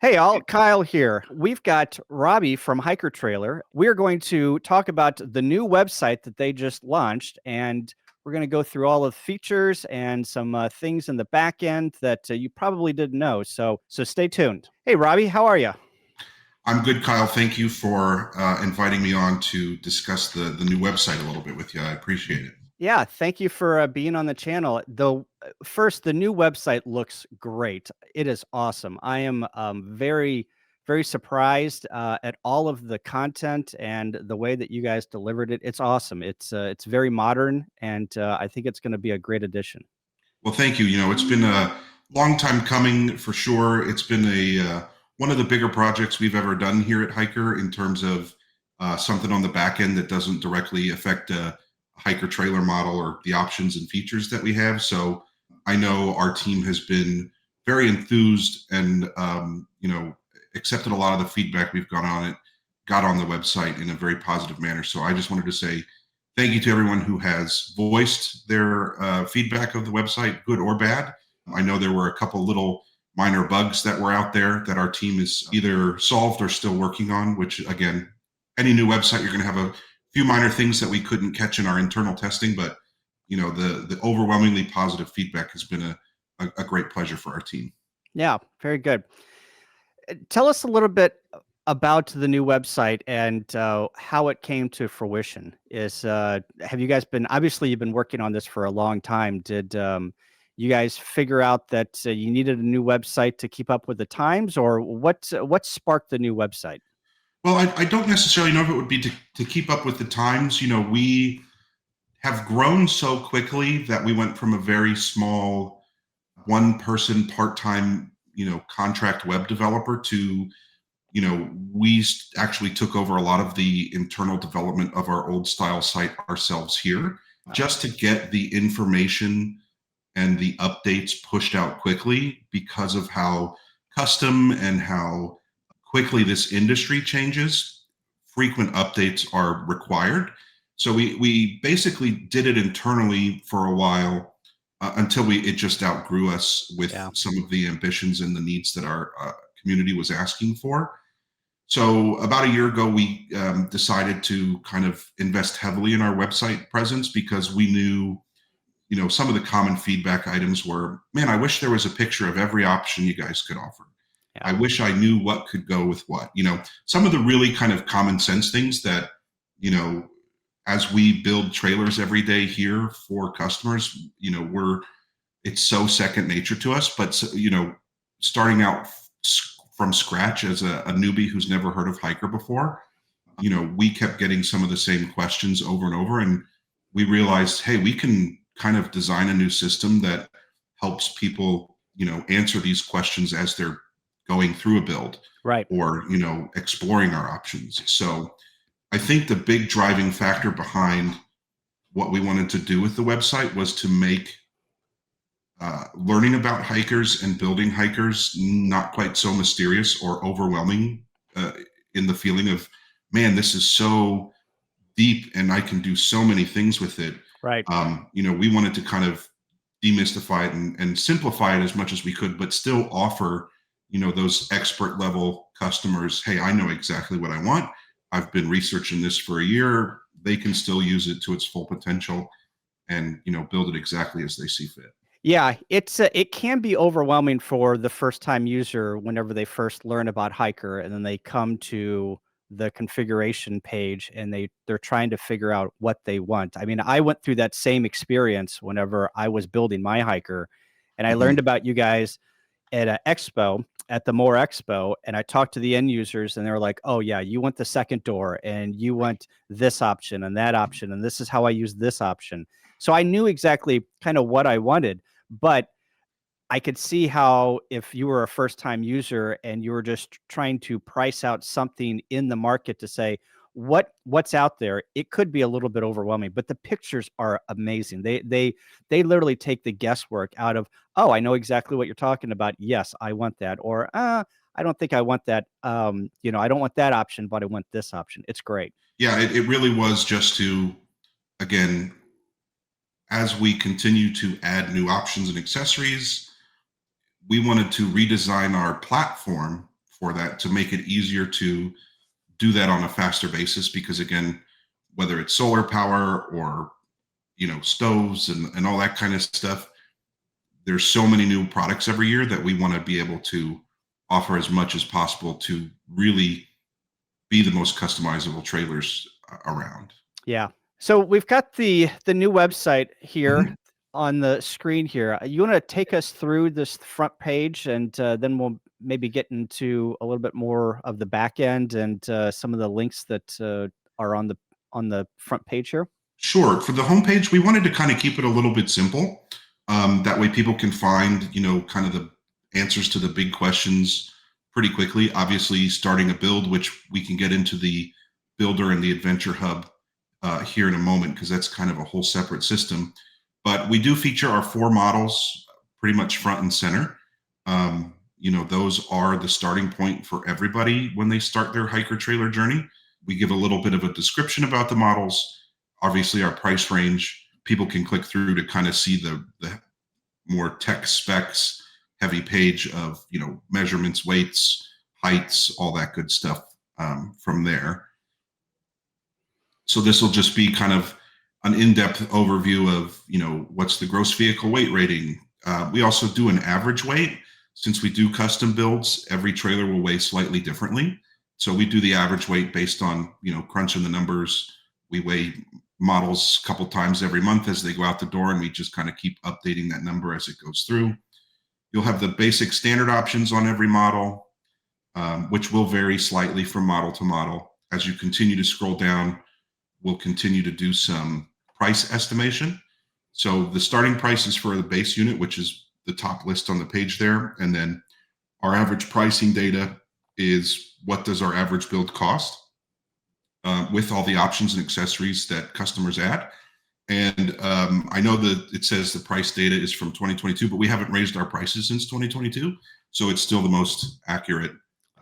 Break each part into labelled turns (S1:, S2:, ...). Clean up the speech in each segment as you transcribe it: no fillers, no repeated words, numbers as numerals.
S1: Hey, all, Kyle here. We've got Robbie from hikertrailer. We're going to talk about the new website that they just launched, and we're going to go through all of the features and some things in the back end that you probably didn't know. So stay tuned. Hey, Robbie, how are you?
S2: I'm good, Kyle. Thank you for inviting me on to discuss the new website a little bit with you. I appreciate it.
S1: Yeah, thank you for being on the channel. Though, first, the new website looks great. It is awesome. I am very surprised at all of the content and the way that you guys delivered it. It's awesome. It's very modern, and I think it's going to be a great addition.
S2: Well, thank you. It's been a long time coming for sure. It's been a one of the bigger projects we've ever done here at Hiker in terms of something on the back end that doesn't directly affect a hiker trailer model or the options and features that we have. So I know our team has been very enthused and accepted a lot of the feedback we've got on the website in a very positive manner. So I just wanted to say thank you to everyone who has voiced their feedback of the website, good or bad. I know there were a couple little minor bugs that were out there that our team is either solved or still working on, which again, any new website, you're going to have a few minor things that we couldn't catch in our internal testing, but the overwhelmingly positive feedback has been a great pleasure for our team.
S1: Yeah, very good. Tell us a little bit about the new website and how it came to fruition. Have you guys been, obviously you've been working on this for a long time. Did you guys figure out that you needed a new website to keep up with the times, or what sparked the new website?
S2: Well, I don't necessarily know if it would be to keep up with the times. We have grown so quickly that we went from a very small one person part-time contract web developer to we actually took over a lot of the internal development of our old style site ourselves here just to get the information and the updates pushed out quickly because of how custom and how quickly this industry changes. Frequent updates are required. So we basically did it internally for a while until it just outgrew us with
S1: Yeah.
S2: some of the ambitions and the needs that our community was asking for. So about a year ago, we decided to kind of invest heavily in our website presence because we knew, some of the common feedback items were, man, I wish there was a picture of every option you guys could offer.
S1: Yeah.
S2: I wish I knew what could go with what. Some of the really kind of common sense things that, as we build trailers every day here for customers, it's so second nature to us. But, starting out from scratch as a newbie who's never heard of Hiker before, we kept getting some of the same questions over and over. And we realized, hey, we can kind of design a new system that helps people, answer these questions as they're going through a build
S1: Right.
S2: or, exploring our options. So I think the big driving factor behind what we wanted to do with the website was to make learning about hikers and building hikers not quite so mysterious or overwhelming in the feeling of, man, this is so deep and I can do so many things with it.
S1: Right.
S2: We wanted to kind of demystify it and simplify it as much as we could, but still offer, those expert level customers, hey, I know exactly what I want. I've been researching this for a year. They can still use it to its full potential and, build it exactly as they see fit.
S1: Yeah, it can be overwhelming for the first time user whenever they first learn about Hiker and then they come to the configuration page and they're trying to figure out what they want. I mean, I went through that same experience whenever I was building my Hiker, and I learned
S2: Mhm.
S1: about you guys at an expo, at the More Expo, and I talked to the end users and they were like, "Oh yeah, you want the second door and you want this option and that option and this is how I use this option." So I knew exactly kind of what I wanted, but I could see how if you were a first time user and you were just trying to price out something in the market to say what's out there, it could be a little bit overwhelming. But the pictures are amazing. They literally take the guesswork out of, oh, I know exactly what you're talking about. Yes, I want that. Or I don't think I want that. I don't want that option, but I want this option. It's great.
S2: Yeah, it really was just to, again, as we continue to add new options and accessories, we wanted to redesign our platform for that to make it easier to do that on a faster basis. Because again, whether it's solar power or, stoves and all that kind of stuff, there's so many new products every year that we want to be able to offer as much as possible to really be the most customizable trailers around.
S1: Yeah. So we've got the new website here
S2: Mhm.
S1: on the screen here. You want to take us through this front page, and then we'll maybe get into a little bit more of the back end and some of the links that are on the front page here.
S2: Sure. For the homepage, we wanted to kind of keep it a little bit simple. That way people can find, kind of the answers to the big questions pretty quickly. Obviously, starting a build, which we can get into the builder and the adventure hub here in a moment, because that's kind of a whole separate system. But we do feature our 4 models pretty much front and center. Those are the starting point for everybody when they start their hiker trailer journey. We give a little bit of a description about the models, obviously our price range. People can click through to kind of see the more tech specs heavy page of measurements, weights, heights, all that good stuff from there. So this will just be kind of an in-depth overview of what's the gross vehicle weight rating. We also do an average weight. Since we do custom builds, every trailer will weigh slightly differently. So we do the average weight based on crunching the numbers. We weigh models a couple times every month as they go out the door, and we just kind of keep updating that number as it goes through. You'll have the basic standard options on every model, which will vary slightly from model to model. As you continue to scroll down, we'll continue to do some price estimation. So the starting price is for the base unit, which is the top list on the page there. And then our average pricing data is what does our average build cost with all the options and accessories that customers add. And I know that it says the price data is from 2022, but we haven't raised our prices since 2022. So it's still the most accurate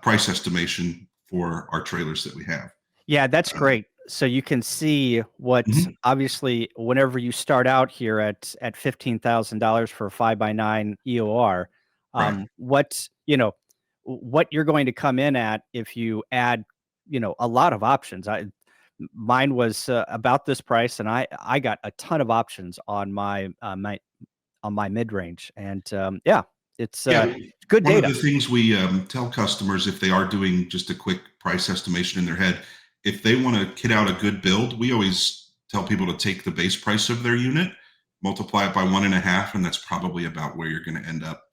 S2: price estimation for our trailers that we have.
S1: Yeah, that's great. So you can see what obviously whenever you start out here at $15,000 for a 5x9 EOR,
S2: Right.
S1: what you're going to come in at if you add a lot of options. Mine was about this price, and I got a ton of options on my mid range, and it's
S2: Yeah.
S1: good
S2: One of
S1: data.
S2: the things we tell customers, if they are doing just a quick price estimation in their head, if they want to kit out a good build, we always tell people to take the base price of their unit, multiply it by 1.5, and that's probably about where you're going to end up.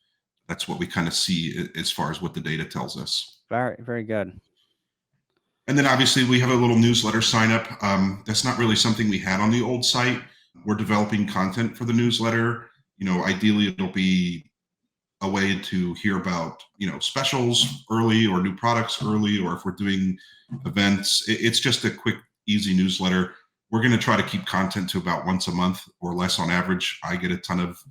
S2: That's what we kind of see as far as what the data tells us.
S1: Very, very good.
S2: And then obviously we have a little newsletter sign up. That's not really something we had on the old site. We're developing content for the newsletter. Ideally it'll be a way to hear about specials early or new products early, or if we're doing events. It's just a quick, easy newsletter. We're going to try to keep content to about once a month or less on average. I get a ton of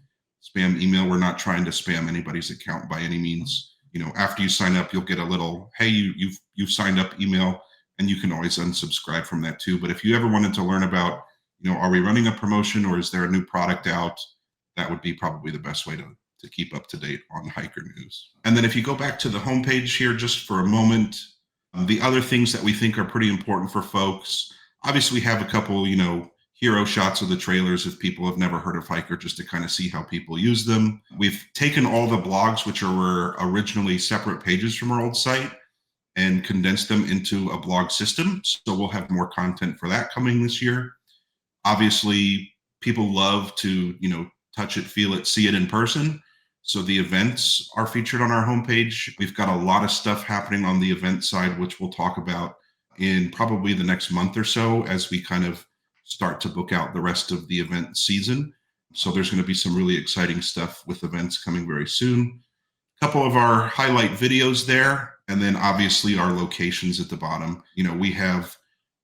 S2: spam email. We're not trying to spam anybody's account by any means. After you sign up, you'll get a little, hey, you've signed up email, and you can always unsubscribe from that too. But if you ever wanted to learn about, are we running a promotion or is there a new product out, that would be probably the best way to keep up to date on hiker news. And then if you go back to the homepage here just for a moment, the other things that we think are pretty important for folks, obviously we have a couple, hero shots of the trailers if people have never heard of hiker, just to kind of see how people use them. We've taken all the blogs, which were originally separate pages from our old site, and condensed them into a blog system. So we'll have more content for that coming this year. Obviously, people love to, touch it, feel it, see it in person. So the events are featured on our homepage. We've got a lot of stuff happening on the event side, which we'll talk about in probably the next month or so as we kind of start to book out the rest of the event season. So there's going to be some really exciting stuff with events coming very soon. A couple of our highlight videos there, and then obviously our locations at the bottom. We have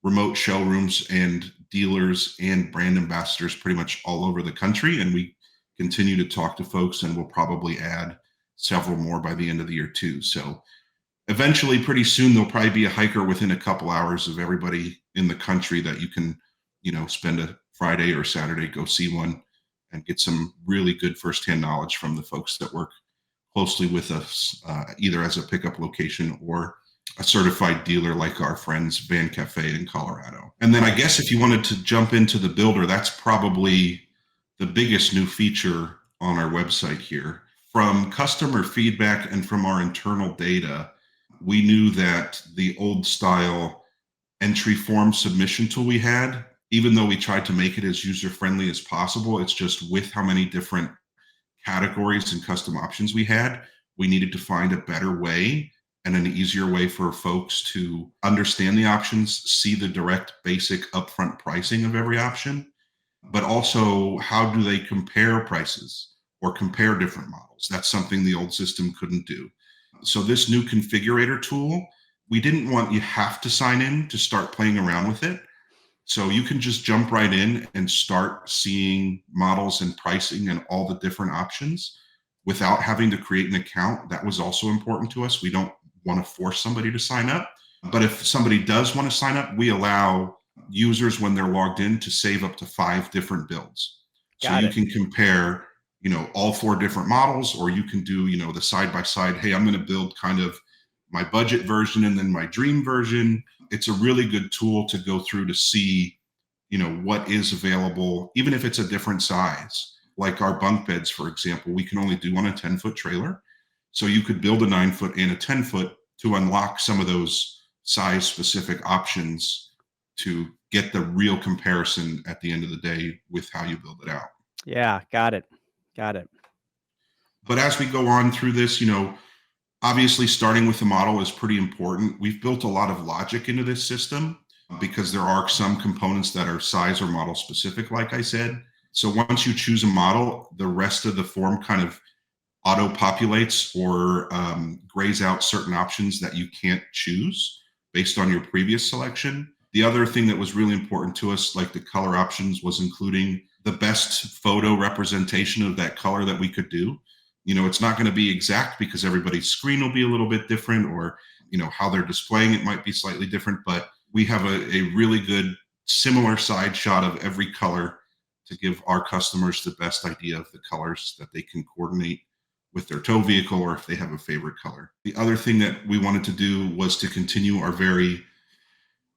S2: remote showrooms and dealers and brand ambassadors pretty much all over the country, and we continue to talk to folks, and we'll probably add several more by the end of the year too. So eventually, pretty soon, there'll probably be a hiker within a couple hours of everybody in the country that you can, spend a Friday or Saturday, go see one and get some really good firsthand knowledge from the folks that work closely with us, either as a pickup location or a certified dealer like our friends Van Cafe in Colorado. And then I guess if you wanted to jump into the builder, that's probably the biggest new feature on our website here. From customer feedback and from our internal data, we knew that the old style entry form submission tool we had, even though we tried to make it as user-friendly as possible, it's just with how many different categories and custom options we had, we needed to find a better way and an easier way for folks to understand the options, see the direct basic upfront pricing of every option, but also how do they compare prices or compare different models. That's something the old system couldn't do. So this new configurator tool, we didn't want you have to sign in to start playing around with it. So you can just jump right in and start seeing models and pricing and all the different options without having to create an account. That was also important to us. We don't want to force somebody to sign up. But if somebody does want to sign up, we allow users when they're logged in to save up to 5 different builds. So you can compare, all 4 different models, or you can do, the side by side. Hey, I'm going to build kind of my budget version and then my dream version. It's a really good tool to go through to see, what is available, even if it's a different size. Like our bunk beds, for example, we can only do on a 10-foot trailer. So you could build a 9-foot and a 10-foot to unlock some of those size specific options to get the real comparison at the end of the day with how you build it out.
S1: Yeah, got it.
S2: But as we go on through this, obviously starting with the model is pretty important. We've built a lot of logic into this system because there are some components that are size or model specific, like I said. So once you choose a model, the rest of the form kind of auto populates or grays out certain options that you can't choose based on your previous selection. The other thing that was really important to us, like the color options, was including the best photo representation of that color that we could do. It's not going to be exact because everybody's screen will be a little bit different, or, how they're displaying it might be slightly different, but we have a really good similar side shot of every color to give our customers the best idea of the colors that they can coordinate with their tow vehicle, or if they have a favorite color. The other thing that we wanted to do was to continue our very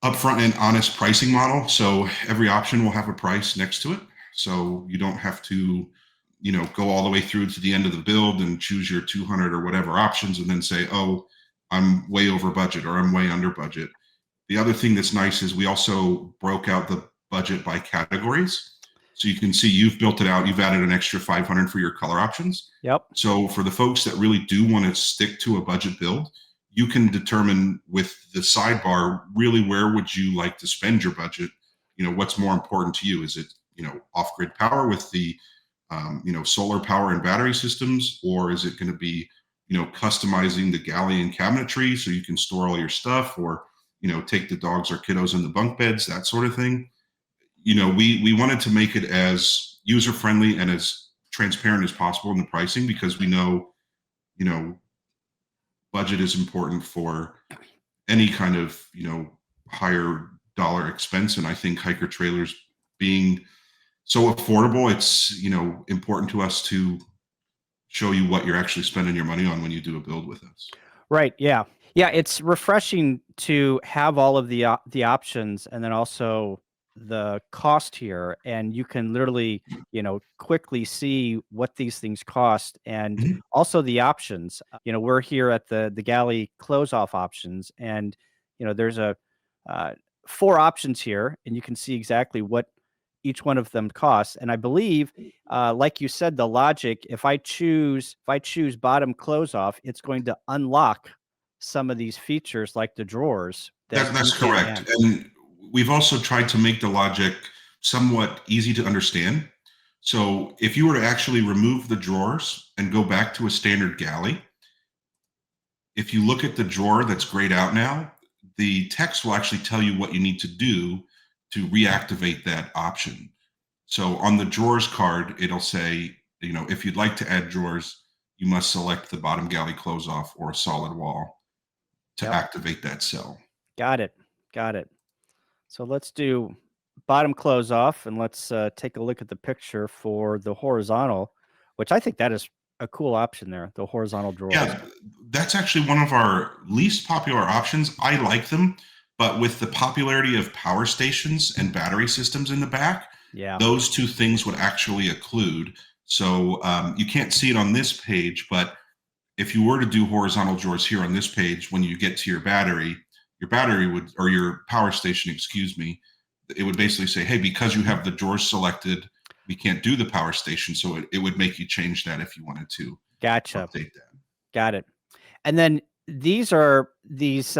S2: upfront and honest pricing model. So every option will have a price next to it. So you don't have to, go all the way through to the end of the build and choose your 200 or whatever options and then say, oh, I'm way over budget or I'm way under budget. The other thing that's nice is we also broke out the budget by categories. So you can see you've built it out. You've added an extra 500 for your color options.
S1: Yep.
S2: So for the folks that really do want to stick to a budget build, you can determine with the sidebar, really where would you like to spend your budget? What's more important to you? Is it, off-grid power with the, solar power and battery systems, or is it going to be, customizing the galley and cabinetry so you can store all your stuff, or, take the dogs or kiddos in the bunk beds, that sort of thing. We wanted to make it as user-friendly and as transparent as possible in the pricing because we know, budget is important for any kind of, higher dollar expense. And I think hiker trailers being so affordable, it's, important to us to show you what you're actually spending your money on when you do a build with us.
S1: Right. Yeah. Yeah. It's refreshing to have all of the options and then also the cost here. And you can literally, quickly see what these things cost and also the options. We're here at the galley close off options, and, there's a 4 options here, and you can see exactly what each one of them costs. And I believe, like you said, the logic, if I choose bottom close off, it's going to unlock some of these features like the drawers.
S2: That's correct. And we've also tried to make the logic somewhat easy to understand. So if you were to actually remove the drawers and go back to a standard galley, if you look at the drawer that's grayed out now, the text will actually tell you what you need to do to reactivate that option. So on the drawers card, it'll say, if you'd like to add drawers, you must select the bottom galley close off or a solid wall to activate that cell.
S1: Got it. So let's do bottom close off, and let's take a look at the picture for the horizontal, which I think that is a cool option there, the horizontal drawers.
S2: Yeah, that's actually one of our least popular options. I like them, but with the popularity of power stations and battery systems in the back,
S1: Yeah.
S2: those two things would actually occlude. So you can't see it on this page, but if you were to do horizontal drawers here on this page, when you get to your battery would, or your power station, excuse me, it would basically say, hey, because you have the drawers selected, we can't do the power station. So it would make you change that if you wanted to
S1: Gotcha.
S2: update that.
S1: Got it. And then these waypoints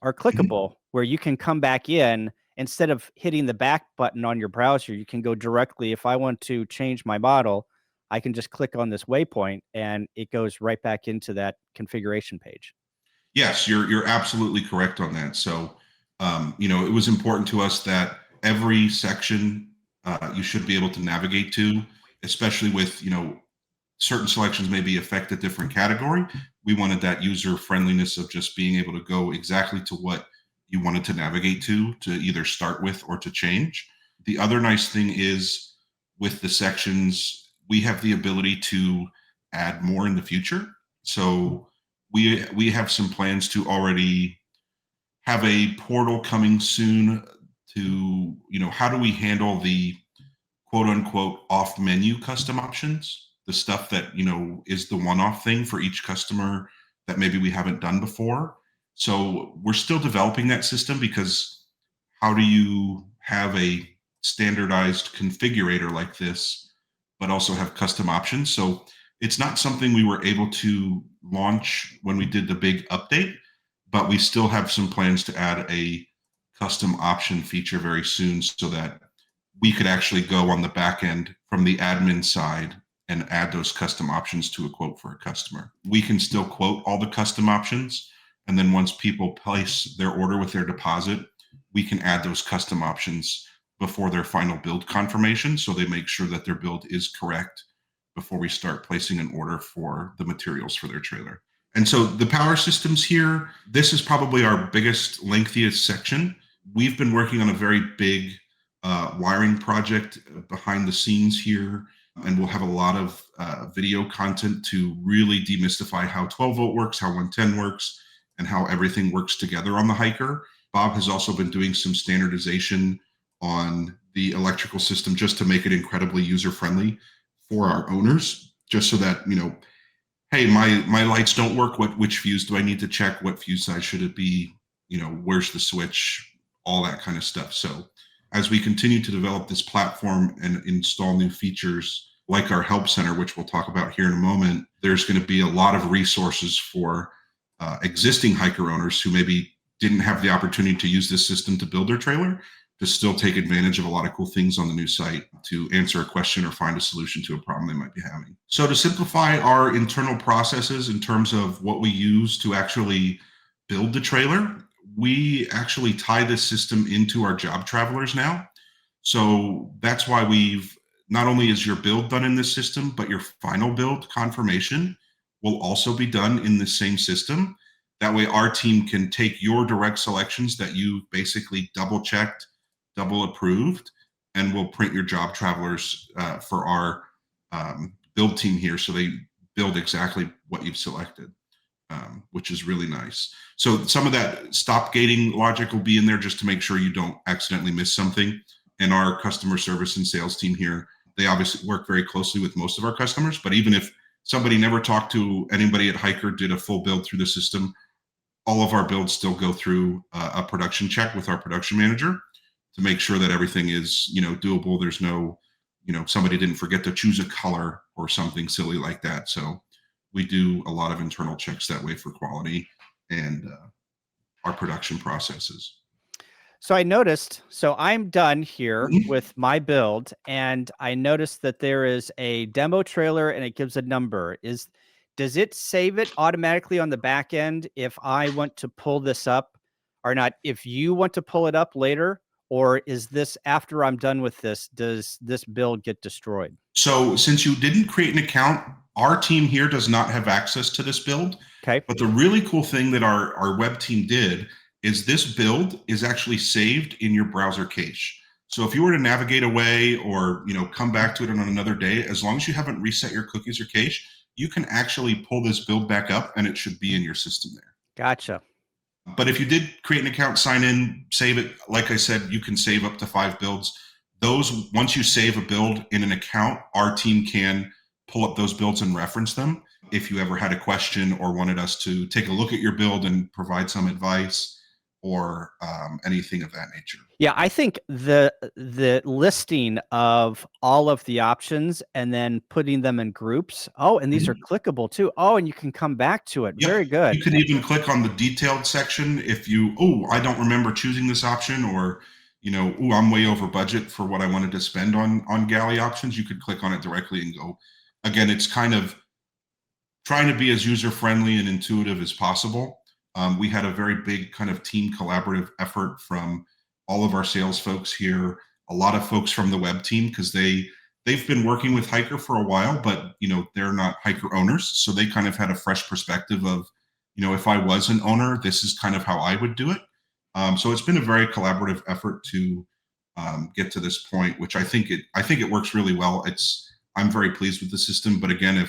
S1: are clickable where you can come back in instead of hitting the back button on your browser. You can go directly. If I want to change my model, I can just click on this waypoint and it goes right back into that configuration page.
S2: Yes, you're absolutely correct on that. So, it was important to us that every section you should be able to navigate to, especially with, certain selections may be affect a different category. We wanted that user friendliness of just being able to go exactly to what you wanted to navigate to either start with or to change. The other nice thing is with the sections, we have the ability to add more in the future. So we have some plans to already have a portal coming soon to, how do we handle the quote unquote off menu custom options, the stuff that, is the one-off thing for each customer that maybe we haven't done before. So we're still developing that system, because how do you have a standardized configurator like this, but also have custom options? So it's not something we were able to launch when we did the big update, but we still have some plans to add a custom option feature very soon, so that we could actually go on the back end from the admin side and add those custom options to a quote for a customer. We can still quote all the custom options, and then once people place their order with their deposit, we can add those custom options before their final build confirmation, so they make sure that their build is correct before we start placing an order for the materials for their trailer. And so the power systems here, this is probably our biggest, lengthiest section. We've been working on a very big wiring project behind the scenes here, and we'll have a lot of video content to really demystify how 12 volt works, how 110 works, and how everything works together on the hiker. Bob has also been doing some standardization on the electrical system just to make it incredibly user-friendly for our owners, just so that, hey, my lights don't work. Which fuse do I need to check? What fuse size should it be? Where's the switch? All that kind of stuff. So as we continue to develop this platform and install new features like our help center, which we'll talk about here in a moment, there's going to be a lot of resources for existing hiker owners who maybe didn't have the opportunity to use this system to build their trailer, to still take advantage of a lot of cool things on the new site to answer a question or find a solution to a problem they might be having. So to simplify our internal processes in terms of what we use to actually build the trailer, we actually tie this system into our job travelers now. So that's why we've, not only is your build done in this system, but your final build confirmation will also be done in the same system. That way our team can take your direct selections that you basically double checked, double approved, and we'll print your job travelers for our build team here, so they build exactly what you've selected, which is really nice. So some of that stop gating logic will be in there just to make sure you don't accidentally miss something. And our customer service and sales team here, they obviously work very closely with most of our customers, but even if somebody never talked to anybody at Hiker, did a full build through the system, all of our builds still go through a production check with our production manager to make sure that everything is, doable. There's no, somebody didn't forget to choose a color or something silly like that. So we do a lot of internal checks that way for quality and our production processes.
S1: So I noticed, so I'm done here with my build, and I noticed that there is a demo trailer and it gives a number. Does it save it automatically on the back end if I want to pull this up or not? If you want to pull it up later, or is this after I'm done with this, does this build get destroyed?
S2: So since you didn't create an account, our team here does not have access to this build.
S1: Okay.
S2: But the really cool thing that our web team did is this build is actually saved in your browser cache. So if you were to navigate away or, come back to it on another day, as long as you haven't reset your cookies or cache, you can actually pull this build back up and it should be in your system there.
S1: Gotcha.
S2: But if you did create an account, sign in, save it, like I said, you can save up to 5 builds. Those, once you save a build in an account, our team can pull up those builds and reference them. If you ever had a question or wanted us to take a look at your build and provide some advice or anything of that nature.
S1: Yeah, I think the listing of all of the options and then putting them in groups. Oh, and these are clickable too. Oh, and you can come back to it.
S2: Yep.
S1: Very good.
S2: You can even click on the detailed section if you, I don't remember choosing this option, or, I'm way over budget for what I wanted to spend on galley options. You could click on it directly and go. Again, it's kind of trying to be as user-friendly and intuitive as possible. We had a very big kind of team collaborative effort from all of our sales folks here, a lot of folks from the web team, because they've been working with Hiker for a while, but they're not Hiker owners, so they kind of had a fresh perspective of, if I was an owner, this is kind of how I would do it. So it's been a very collaborative effort to get to this point, which I think it works really well. I'm very pleased with the system, but again,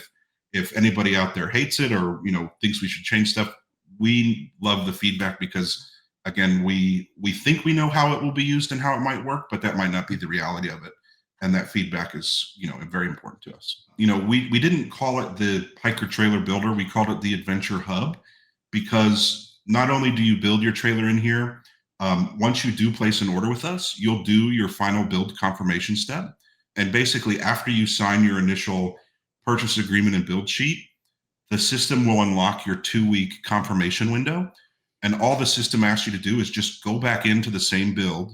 S2: if anybody out there hates it or thinks we should change stuff, we love the feedback, because again, we think we know how it will be used and how it might work, but that might not be the reality of it. And that feedback is, very important to us. We didn't call it the Hiker Trailer Builder. We called it the Adventure Hub, because not only do you build your trailer in here, once you do place an order with us, you'll do your final build confirmation step. And basically, after you sign your initial purchase agreement and build sheet, the system will unlock your 2-week confirmation window. And all the system asks you to do is just go back into the same build.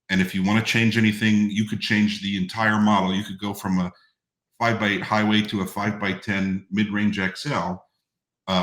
S2: And if you want to change anything, you could change the entire model. You could go from a 5x8 highway to a 5x10 mid-range XL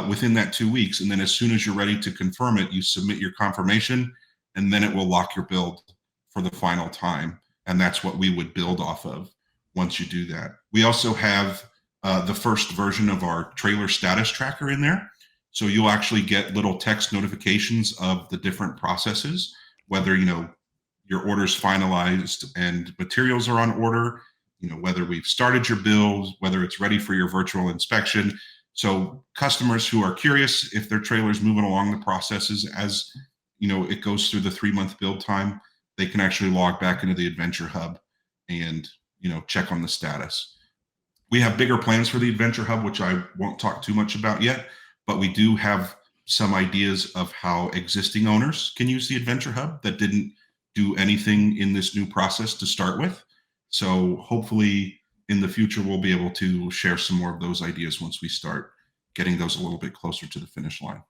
S2: within that 2 weeks. And then as soon as you're ready to confirm it, you submit your confirmation, and then it will lock your build for the final time. And that's what we would build off of once you do that. We also have the first version of our trailer status tracker in there. So you'll actually get little text notifications of the different processes, whether, your order's finalized and materials are on order, whether we've started your build, whether it's ready for your virtual inspection. So customers who are curious if their trailer's moving along the processes as, it goes through the 3-month build time, they can actually log back into the Adventure Hub and, check on the status. We have bigger plans for the Adventure Hub, which I won't talk too much about yet, but we do have some ideas of how existing owners can use the Adventure Hub that didn't do anything in this new process to start with. So hopefully in the future, we'll be able to share some more of those ideas once we start getting those a little bit closer to the finish line.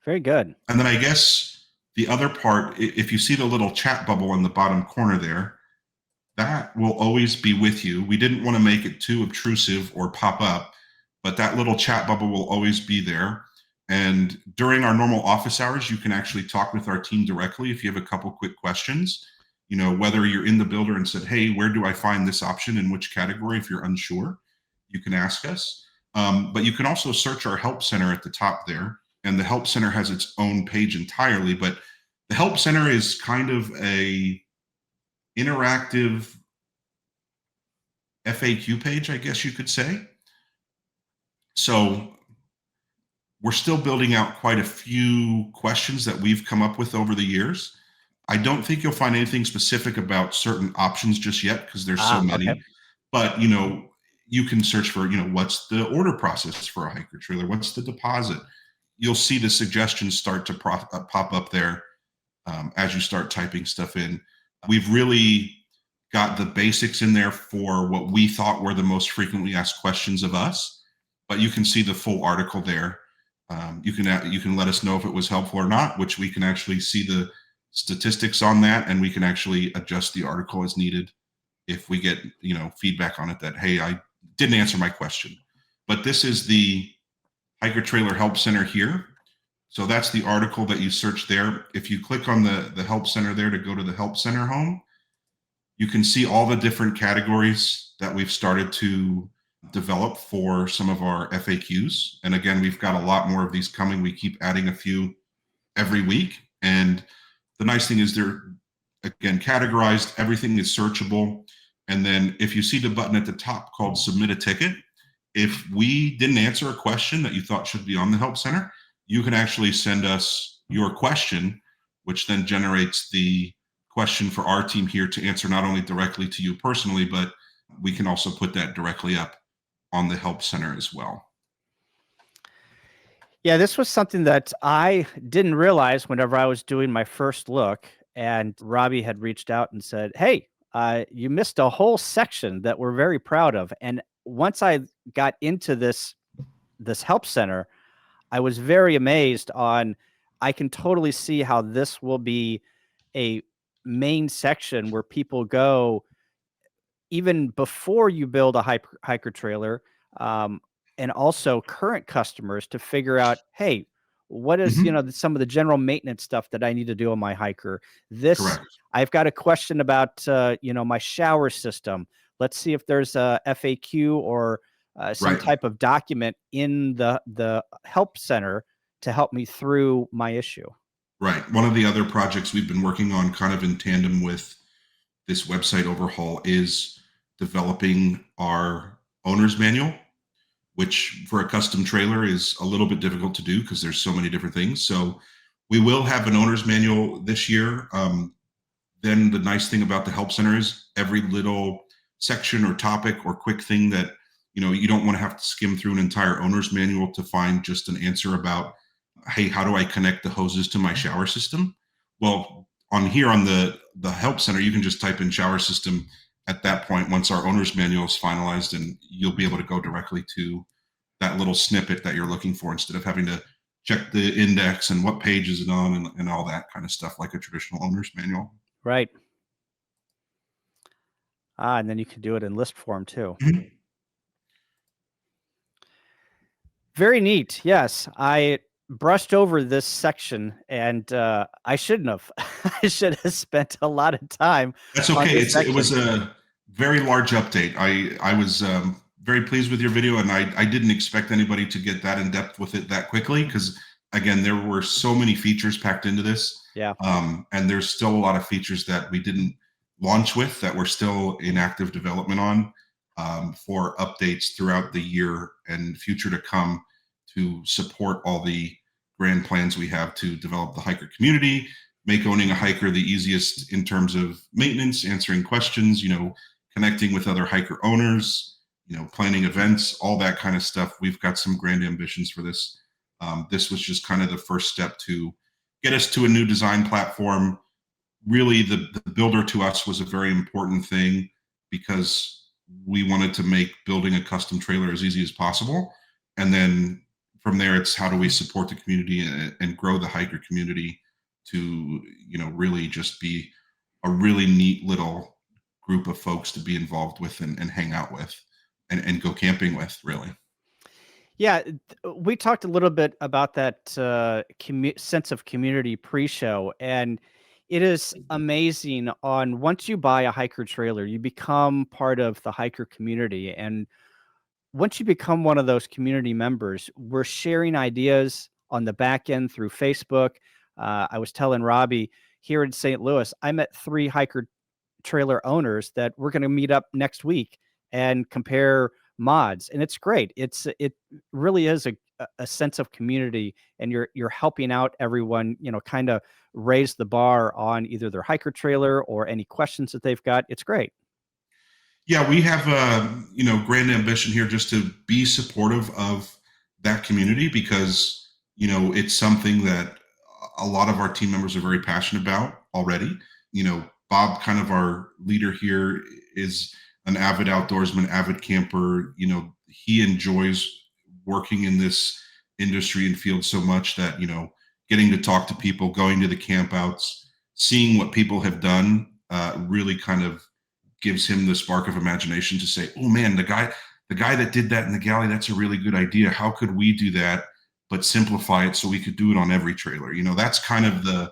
S1: Very good.
S2: And then I guess the other part, if you see the little chat bubble in the bottom corner there, that will always be with you. We didn't want to make it too obtrusive or pop up, but that little chat bubble will always be there. And during our normal office hours, you can actually talk with our team directly if you have a couple quick questions, whether you're in the builder and said, hey, where do I find this option in which category? If you're unsure, you can ask us. But you can also search our help center at the top there. And the help center has its own page entirely, but the help center is kind of a interactive FAQ page, I guess you could say. So we're still building out quite a few questions that we've come up with over the years. I don't think you'll find anything specific about certain options just yet, because there's so many. Okay. But, you can search for, what's the order process for a hiker trailer? What's the deposit? You'll see the suggestions start to pop up there as you start typing stuff in. We've really got the basics in there for what we thought were the most frequently asked questions of us, but you can see the full article there. You can let us know if it was helpful or not, which we can actually see the statistics on that, and we can actually adjust the article as needed if we get feedback on it that, hey, I didn't answer my question. But this is the Hiker Trailer Help Center here. So that's the article that you search there. If you click on the Help Center there to go to the Help Center home, you can see all the different categories that we've started to develop for some of our FAQs. And again, we've got a lot more of these coming. We keep adding a few every week. And the nice thing is again, categorized. Everything is searchable. And then if you see the button at the top called submit a ticket, if we didn't answer a question that you thought should be on the help center, you can actually send us your question, which then generates the question for our team here to answer not only directly to you personally, but we can also put that directly up on the help center as well.
S1: Yeah, this was something that I didn't realize whenever I was doing my first look, and Robbie had reached out and said, "Hey, you missed a whole section that we're very proud of." And once I got into this help center, I was very amazed on. I can totally see how this will be a main section where people go even before you build a hiker trailer, and also current customers to figure out, hey, what is some of the general maintenance stuff that I need to do on my hiker? This
S2: Correct.
S1: I've got a question about my shower system. Let's see if there's a FAQ or some
S2: Right.
S1: type of document in the help center to help me through my issue.
S2: Right. One of the other projects we've been working on kind of in tandem with this website overhaul is developing our owner's manual, which for a custom trailer is a little bit difficult to do because there's so many different things. So we will have an owner's manual this year. Then the nice thing about the help center is every little section or topic or quick thing that you don't want to have to skim through an entire owner's manual to find just an answer about, hey, how do I connect the hoses to my shower system? Well, on here on the help center, you can just type in shower system at that point once our owner's manual is finalized, and you'll be able to go directly to that little snippet that you're looking for instead of having to check the index and what page is it on and all that kind of stuff like a traditional owner's manual.
S1: Right. And then you can do it in list form too.
S2: Mhm.
S1: Very neat. Yes, I brushed over this section, and I shouldn't have. I should have spent a lot of time
S2: That's
S1: on
S2: okay.
S1: this
S2: It was
S1: section.
S2: a very large update. I was very pleased with your video, and I didn't expect anybody to get that in depth with it that quickly because, again, there were so many features packed into this.
S1: Yeah.
S2: And there's still a lot of features that we didn't launch with that we're still in active development on for updates throughout the year and future to come to support all the grand plans we have to develop the hiker community, make owning a hiker the easiest in terms of maintenance, answering questions, connecting with other hiker owners, planning events, all that kind of stuff. We've got some grand ambitions for this. This was just kind of the first step to get us to a new design platform. Really, the builder to us was a very important thing because we wanted to make building a custom trailer as easy as possible. And then from there, it's how do we support the community and grow the hiker community to, really just be a really neat little group of folks to be involved with and hang out with and go camping with, really.
S1: Yeah, we talked a little bit about that sense of community pre-show, and it is amazing. On once you buy a hiker trailer, you become part of the hiker community, and once you become one of those community members, we're sharing ideas on the back end through Facebook. I was telling Robbie here in St. Louis, I met 3 hiker trailer owners that we're going to meet up next week and compare mods, and it's great. It really is a sense of community, and you're helping out everyone, kind of raise the bar on either their hiker trailer or any questions that they've got. It's great.
S2: Yeah, we have grand ambition here just to be supportive of that community because it's something that a lot of our team members are very passionate about already. Bob, kind of our leader here, is an avid outdoorsman, avid camper. He enjoys working in this industry and field so much that getting to talk to people, going to the campouts, seeing what people have done really kind of gives him the spark of imagination to say, oh man, the guy that did that in the galley, that's a really good idea. How could we do that, but simplify it so we could do it on every trailer? That's kind of the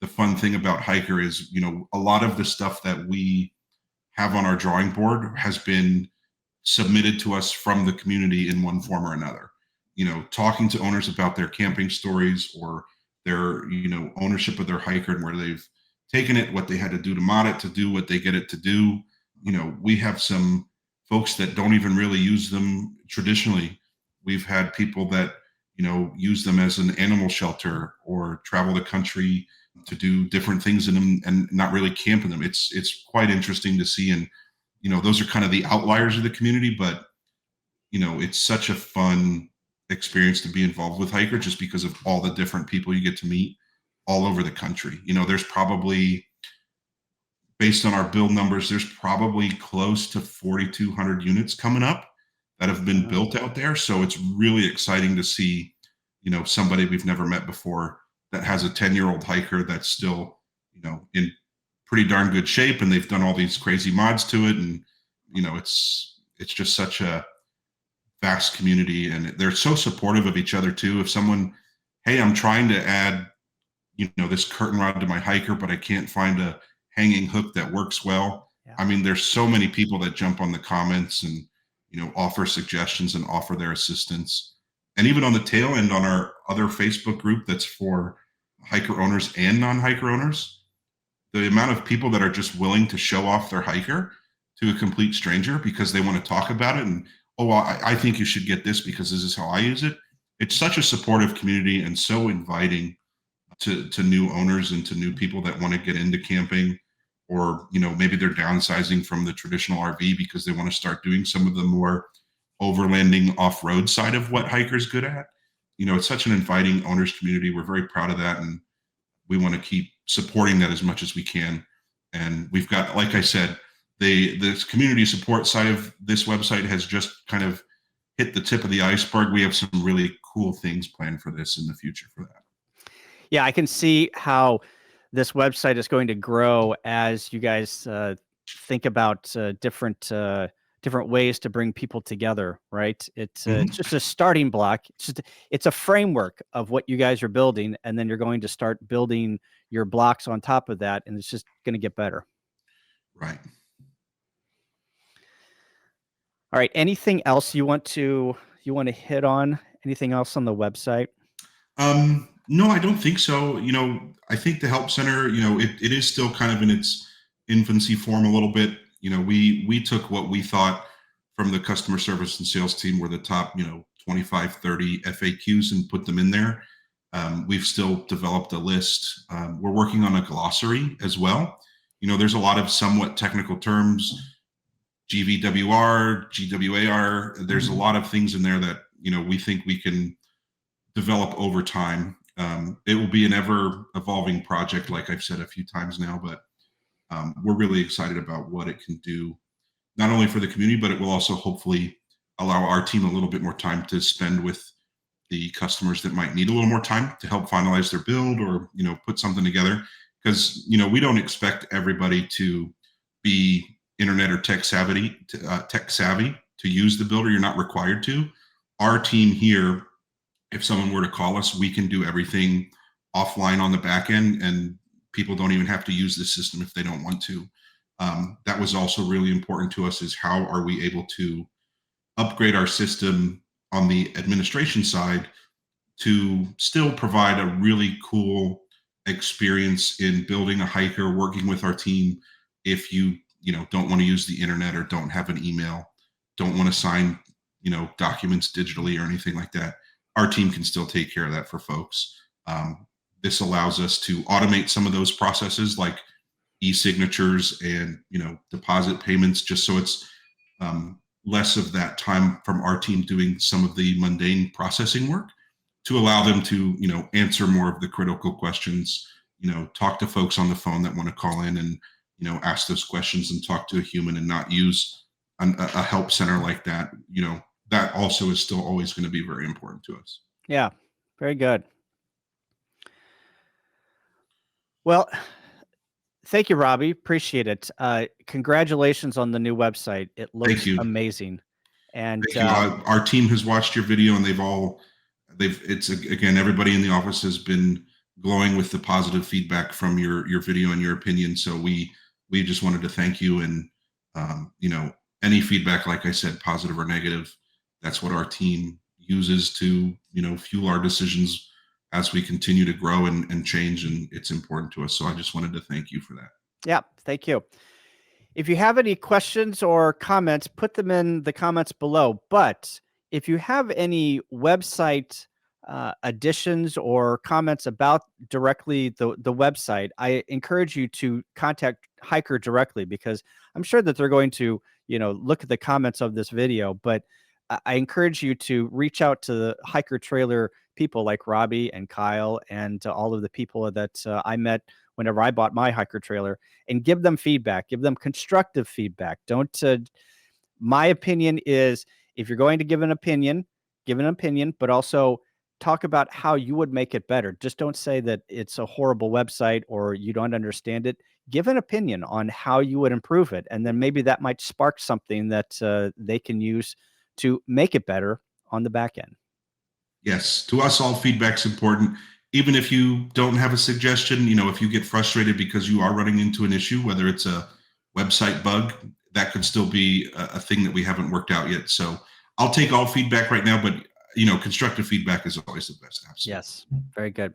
S2: fun thing about hiker is, a lot of the stuff that we have on our drawing board has been submitted to us from the community in one form or another. Talking to owners about their camping stories or their, ownership of their hiker and where they've taken it, what they had to do to mod it to do what they get it to do. We have some folks that don't even really use them traditionally. We've had people that, use them as an animal shelter or travel the country to do different things in them and not really camp in them. It's quite interesting to see. And, those are kind of the outliers of the community, but, it's such a fun experience to be involved with Hiker just because of all the different people you get to meet all over the country. There's probably, based on our build numbers, there's probably close to 4,200 units coming up that have been built out there. So it's really exciting to see, somebody we've never met before that has a 10-year-old hiker that's still, in pretty darn good shape, and they've done all these crazy mods to it. And, it's just such a vast community, and they're so supportive of each other too. If someone, hey, I'm trying to add, this curtain rod to my hiker, but I can't find a hanging hook that works well.
S1: Yeah.
S2: I mean, there's so many people that jump on the comments and, offer suggestions and offer their assistance. And even on the tail end, on our other Facebook group that's for hiker owners and non-hiker owners, the amount of people that are just willing to show off their hiker to a complete stranger because they want to talk about it. And, oh, well, I think you should get this because this is how I use it. It's such a supportive community and so inviting to new owners and to new people that want to get into camping, or, maybe they're downsizing from the traditional RV because they want to start doing some of the more overlanding off-road side of what hiker's good at. It's such an inviting owners community. We're very proud of that, and we want to keep supporting that as much as we can. And we've got, like I said, this community support side of this website has just kind of hit the tip of the iceberg. We have some really cool things planned for this in the future for that.
S1: Yeah, I can see how this website is going to grow as you guys think about different ways to bring people together, right? It's just a starting block. It's a framework of what you guys are building, and then you're going to start building your blocks on top of that, and it's just going to get better.
S2: Right.
S1: All right. Anything else you want to hit on? Anything else on the website?
S2: No, I don't think so. I think the help center, it is still kind of in its infancy form a little bit. We took what we thought from the customer service and sales team were the top, 25, 30 FAQs and put them in there. We've still developed a list. We're working on a glossary as well. There's a lot of somewhat technical terms, GVWR, GWAR. There's a lot of things in there that, we think we can develop over time. It will be an ever evolving project, like I've said a few times now, but we're really excited about what it can do, not only for the community, but it will also hopefully allow our team a little bit more time to spend with the customers that might need a little more time to help finalize their build or, put something together. Because, we don't expect everybody to be internet or tech savvy to use the builder. You're not required to. Our team here, if someone were to call us, we can do everything offline on the back end, and people don't even have to use the system if they don't want to. That was also really important to us, is how are we able to upgrade our system on the administration side to still provide a really cool experience in building a hiker, working with our team. If you don't want to use the internet or don't have an email, don't want to sign documents digitally or anything like that, our team can still take care of that for folks. This allows us to automate some of those processes, like e-signatures and deposit payments, just so it's less of that time from our team doing some of the mundane processing work, to allow them to answer more of the critical questions, talk to folks on the phone that want to call in and ask those questions and talk to a human, and not use a help center like that. That also is still always going to be very important to us.
S1: Yeah, very good. Well, thank you, Robbie. Appreciate it. Congratulations on the new website. It looks amazing. And
S2: our team has watched your video, and again, everybody in the office has been glowing with the positive feedback from your video and your opinion. So we just wanted to thank you. And any feedback, like I said, positive or negative, that's what our team uses to fuel our decisions as we continue to grow and change, and it's important to us. So I just wanted to thank you for that.
S1: Yeah, thank you. If you have any questions or comments, put them in the comments below. But if you have any website additions or comments about directly the website, I encourage you to contact Hiker directly, because I'm sure that they're going to, look at the comments of this video. But I encourage you to reach out to the Hiker Trailer people like Robbie and Kyle and all of the people that I met whenever I bought my Hiker Trailer, and give them feedback, give them constructive feedback. Don't, my opinion is, if you're going to give an opinion, but also talk about how you would make it better. Just don't say that it's a horrible website or you don't understand it. Give an opinion on how you would improve it. And then maybe that might spark something that they can use to make it better on the back end.
S2: Yes, to us, all feedback's important. Even if you don't have a suggestion, if you get frustrated because you are running into an issue, whether it's a website bug, that could still be a thing that we haven't worked out yet. So I'll take all feedback right now, but constructive feedback is always the best. Absolutely.
S1: Yes, very good.